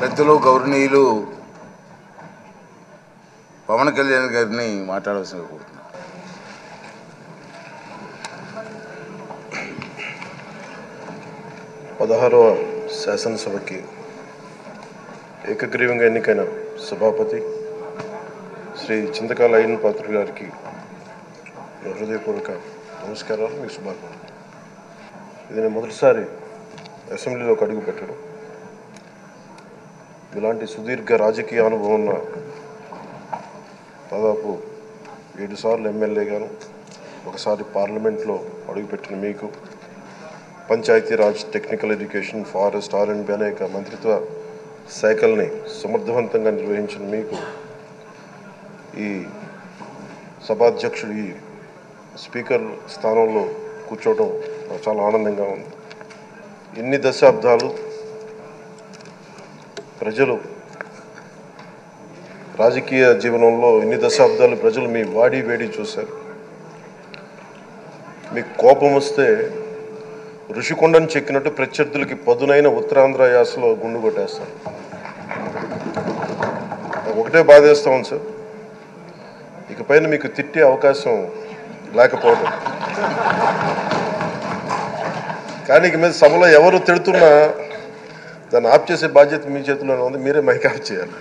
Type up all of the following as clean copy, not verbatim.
పెద్దలు గౌరవనీయులు పవన్ కళ్యాణ్ గారిని మాట్లాడవలసిందిగా కోరుతున్నాను. పదహారవ శాసనసభకి ఏకగ్రీవంగా ఎన్నికైన సభాపతి శ్రీ చింతకాల అయ్యన్ పాత్ర గారికి హృదయపూర్వక నమస్కారాలు, మీకు శుభాకాంక్షలు. ఇది నేను మొదటిసారి అసెంబ్లీలోకి అడుగు పెట్టడం. ఇలాంటి సుదీర్ఘ రాజకీయ అనుభవం ఉన్న దాదాపు 7 సార్లు ఎమ్మెల్యేగాను, ఒకసారి పార్లమెంట్లో అడుగుపెట్టిన మీకు, Panchayati Raj, technical education, forest, R&B అనేక మంత్రిత్వ శాఖల్ని సమర్థవంతంగా నిర్వహించిన మీకు ఈ సభాధ్యక్షుడు, ఈ స్పీకర్ స్థానంలో కూర్చోవడం చాలా ఆనందంగా ఉంది. ఇన్ని దశాబ్దాలు ప్రజలు రాజకీయ జీవనంలో ప్రజలు మీ వాడి వేడి చూశారు. మీకు కోపం వస్తే ఋషికొండను చెక్కినట్టు ప్రత్యర్థులకి పదునైన ఉత్తరాంధ్ర యాసలో గుండు కొట్టేస్తారు. ఒకటే బాధేస్తా ఉంది సార్, ఇకపైన మీకు తిట్టే అవకాశం లేకపోవడం. కానీ ఇక మీద సభలో ఎవరు తిడుతున్నా దాన్ని ఆఫ్ చేసే బాధ్యత మీ చేతిలోనే ఉంది. మీరే మైక్ ఆఫ్ చేయాలి.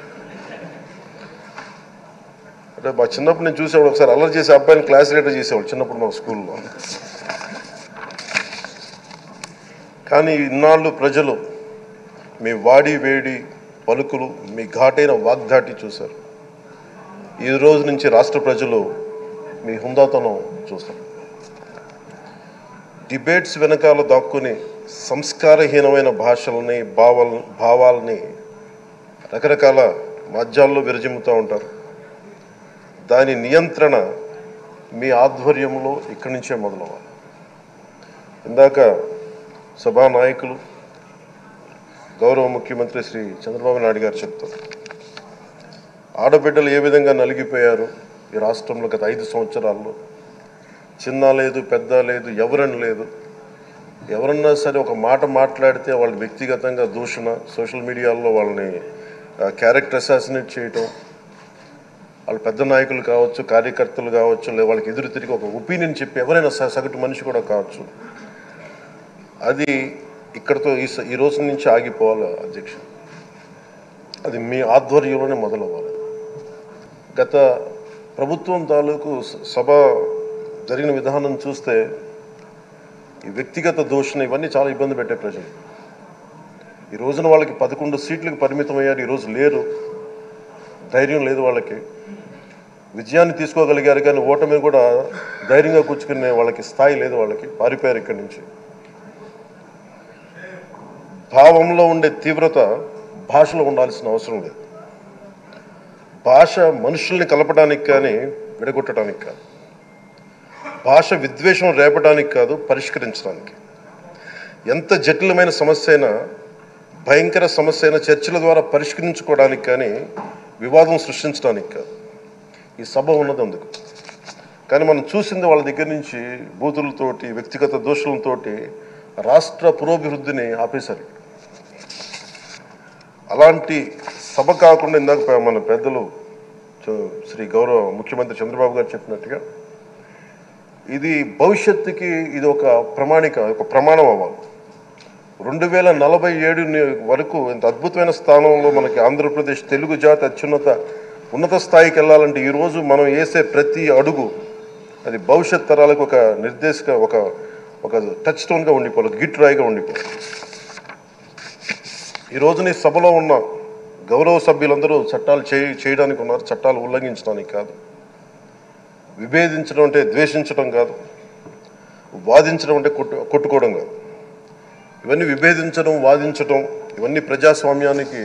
అంటే మా చిన్నప్పుడు నేను చూసేవాడు, ఒకసారి అల్లరి చేసే అబ్బాయిని క్లాస్ లీడర్ చేసేవాడు చిన్నప్పుడు మా స్కూల్లో. కానీ ఇన్నాళ్ళు ప్రజలు మీ వాడి వేడి పలుకులు, మీ ఘాటైన వాగ్దాటి చూశారు. ఈ రోజు నుంచి రాష్ట్ర ప్రజలు మీ హుందాతనం చూస్తారు. డిబేట్స్ వెనకాల దాక్కుని సంస్కారహీనమైన భాషల్ని, భావాల్ని రకరకాల మాధ్యాల్లో విరజిమ్ముతూ ఉంటారు. దాని నియంత్రణ మీ ఆధ్వర్యంలో ఇక్కడి నుంచే మొదలవ్వాలి. ఇందాక సభానాయకులు గౌరవ ముఖ్యమంత్రి శ్రీ చంద్రబాబు నాయుడు గారు చెప్తారు, ఆడబిడ్డలు ఏ విధంగా నలిగిపోయారు ఈ రాష్ట్రంలో గత 5 సంవత్సరాల్లో. చిన్న లేదు, పెద్ద లేదు, ఎవరని లేదు. ఎవరన్నా సరే ఒక మాట మాట్లాడితే వాళ్ళు వ్యక్తిగతంగా దూషణ, సోషల్ మీడియాలో వాళ్ళని క్యారెక్టర్ అసాసినేట్ చేయటం, వాళ్ళు పెద్ద నాయకులు కావచ్చు, కార్యకర్తలు కావచ్చు, లేదా వాళ్ళకి ఎదురు తిరిగి ఒక ఒపీనియన్ చెప్పి ఎవరైనా సగటు మనిషి కూడా కావచ్చు, అది ఇక్కడతో ఈ రోజు నుంచి ఆగిపోవాలి అధ్యక్ష. అది మీ ఆధ్వర్యంలోనే మొదలవ్వాలి. గత ప్రభుత్వం తాలూకు సభ జరిగిన విధానం చూస్తే ఈ వ్యక్తిగత దూషణ ఇవన్నీ చాలా ఇబ్బంది పెట్టే ప్రజలు. ఈ రోజున వాళ్ళకి 11 సీట్లకు పరిమితం అయ్యారు, ఈరోజు లేరు, ధైర్యం లేదు వాళ్ళకి. విజయాన్ని తీసుకోగలిగారు కానీ ఓటమి కూడా ధైర్యంగా కూర్చుకునే వాళ్ళకి స్థాయి లేదు, వాళ్ళకి పారిపోయారు ఇక్కడి నుంచి. భావంలో ఉండే తీవ్రత భాషలో ఉండాల్సిన అవసరం లేదు. భాష మనుషుల్ని కలపడానికి కానీ విడగొట్టడానికి కాదు. భాష విద్వేషం రేపడానికి కాదు, పరిష్కరించడానికి. ఎంత జటిలమైన సమస్య అయినా, భయంకర సమస్య అయినా చర్చల ద్వారా పరిష్కరించుకోవడానికి కానీ వివాదం సృష్టించడానికి కాదు. ఈ సభ ఉన్నది అందుకు. కానీ మనం చూసింది వాళ్ళ దగ్గర నుంచి బూతులతోటి, వ్యక్తిగత దోషులతోటి రాష్ట్ర పురోభివృద్ధిని ఆపేశారు. అలాంటి సభ కాకుండా ఇందాక మన పెద్దలు శ్రీ గౌరవ ముఖ్యమంత్రి చంద్రబాబు గారు చెప్పినట్టుగా ఇది భవిష్యత్తుకి ఇది ఒక ప్రమాణం అవ్వాలి. 2047 వరకు ఇంత అద్భుతమైన స్థానంలో మనకి ఆంధ్రప్రదేశ్ తెలుగు జాతి ఉన్నత స్థాయికి వెళ్ళాలంటే ఈరోజు మనం వేసే ప్రతి అడుగు అది భవిష్యత్ తరాలకు ఒక నిర్దేశక ఒక టచ్ స్టోన్గా ఉండిపోవాలి, గిట్ రాయిగా ఉండిపోవాలి. ఈ రోజున ఈ సభలో ఉన్న గౌరవ సభ్యులందరూ చట్టాలు చేయడానికి ఉన్నారు, చట్టాలు ఉల్లంఘించడానికి కాదు. విభేదించడం అంటే ద్వేషించడం కాదు, వాదించడం అంటే కొట్టుకోవడం కాదు. ఇవన్నీ విభేదించడం, వాదించడం ఇవన్నీ ప్రజాస్వామ్యానికి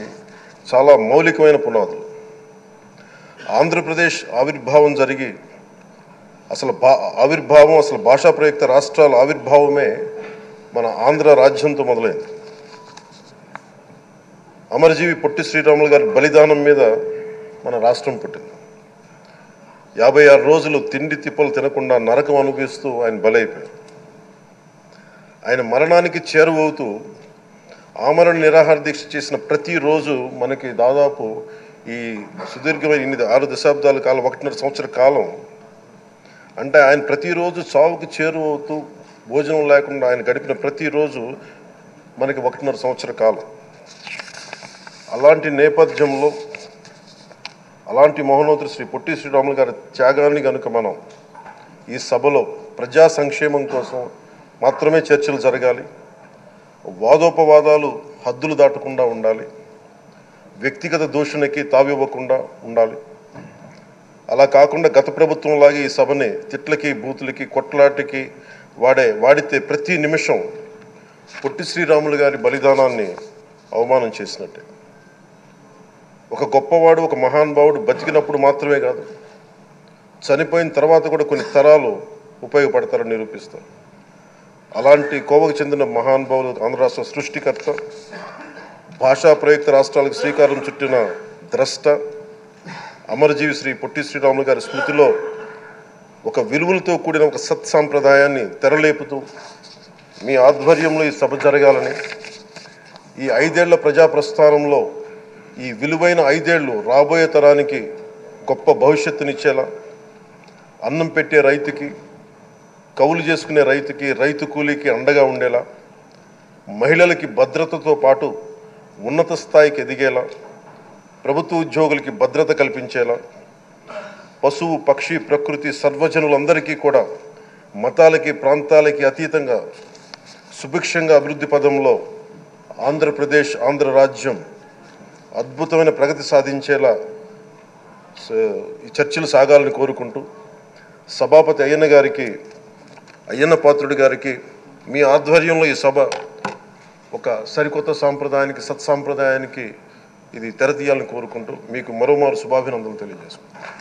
చాలా మౌలికమైన పునాదులు. ఆంధ్రప్రదేశ్ ఆవిర్భావం జరిగి అసలు భాషా ప్రయుక్త రాష్ట్రాల ఆవిర్భావమే మన ఆంధ్ర రాజ్యంతో మొదలైంది. అమరజీవి పొట్టి శ్రీరాములు గారి బలిదానం మీద మన రాష్ట్రం పుట్టింది. 56 రోజులు తిండి తిప్పలు తినకుండా నరకం అనుభవిస్తూ ఆయన బలైపోయారు. ఆయన మరణానికి చేరువవుతూ ఆమరణ నిరాహార దీక్ష చేసిన ప్రతిరోజు మనకి దాదాపు ఈ సుదీర్ఘమైన 6 దశాబ్దాల కాలం 1.5 సంవత్సర కాలం అంటే ఆయన ప్రతిరోజు చావుకు చేరువవుతూ భోజనం లేకుండా ఆయన గడిపిన ప్రతిరోజు మనకి 1.5 సంవత్సర కాలం. అలాంటి నేపథ్యంలో అలాంటి మహోన్నతుడు శ్రీ పొట్టి శ్రీరాములు గారి త్యాగాన్ని కనుక మనం ఈ సభలో ప్రజా సంక్షేమం కోసం మాత్రమే చర్చలు జరగాలి, వాదోపవాదాలు హద్దులు దాటకుండా ఉండాలి, వ్యక్తిగత దూషణకి తావివ్వకుండా ఉండాలి. అలా కాకుండా గత ప్రభుత్వంలాగే ఈ సభని తిట్లకి బూతులకి కొట్లాటకి వాడితే ప్రతి నిమిషం పొట్టి శ్రీరాములు గారి బలిదానాన్ని అవమానం చేసినట్టే. ఒక గొప్పవాడు ఒక మహానుభావుడు బతికినప్పుడు మాత్రమే కాదు, చనిపోయిన తర్వాత కూడా కొన్ని తరాలు ఉపయోగపడతారని నిరూపిస్తారు. అలాంటి కోవకు చెందిన మహానుభావులు ఆంధ్ర రాష్ట్ర సృష్టికర్త, భాషా ప్రయుక్త రాష్ట్రాలకు శ్రీకారం చుట్టిన ద్రష్ట, అమరజీవి శ్రీ పొట్టి శ్రీరాములు గారి స్మృతిలో ఒక విలువలతో కూడిన ఒక సత్సాంప్రదాయాన్ని తెరలేపుతూ మీ ఆధ్వర్యంలో ఈ సభ జరగాలని, ఈ 5 ఏళ్ల ప్రజా ప్రస్థానంలో ఈ విలువైన 5 ఏళ్ళు రాబోయే తరానికి గొప్ప భవిష్యత్తునిచ్చేలా, అన్నం పెట్టే రైతుకి, కౌలు చేసుకునే రైతుకి, రైతు కూలీకి అండగా ఉండేలా, మహిళలకి భద్రతతో పాటు ఉన్నత స్థాయికి ఎదిగేలా, ప్రభుత్వ ఉద్యోగులకి భద్రత కల్పించేలా, పశువు పక్షి ప్రకృతి సర్వజనులందరికీ కూడా మతాలకి ప్రాంతాలకి అతీతంగా సుభిక్షంగా అభివృద్ధి పదంలో ఆంధ్రప్రదేశ్ ఆంధ్ర రాజ్యం అద్భుతమైన ప్రగతి సాధించేలా ఈ చర్చలు సాగాలని కోరుకుంటూ, సభాపతి అయ్యన్న పాత్రుడి గారికి మీ ఆధ్వర్యంలో ఈ సభ ఒక సరికొత్త సాంప్రదాయానికి సత్సాంప్రదాయానికి ఇది తెరతీయాలని కోరుకుంటూ మీకు మరోమారు శుభాభినందనలు తెలియజేసుకుంటాను.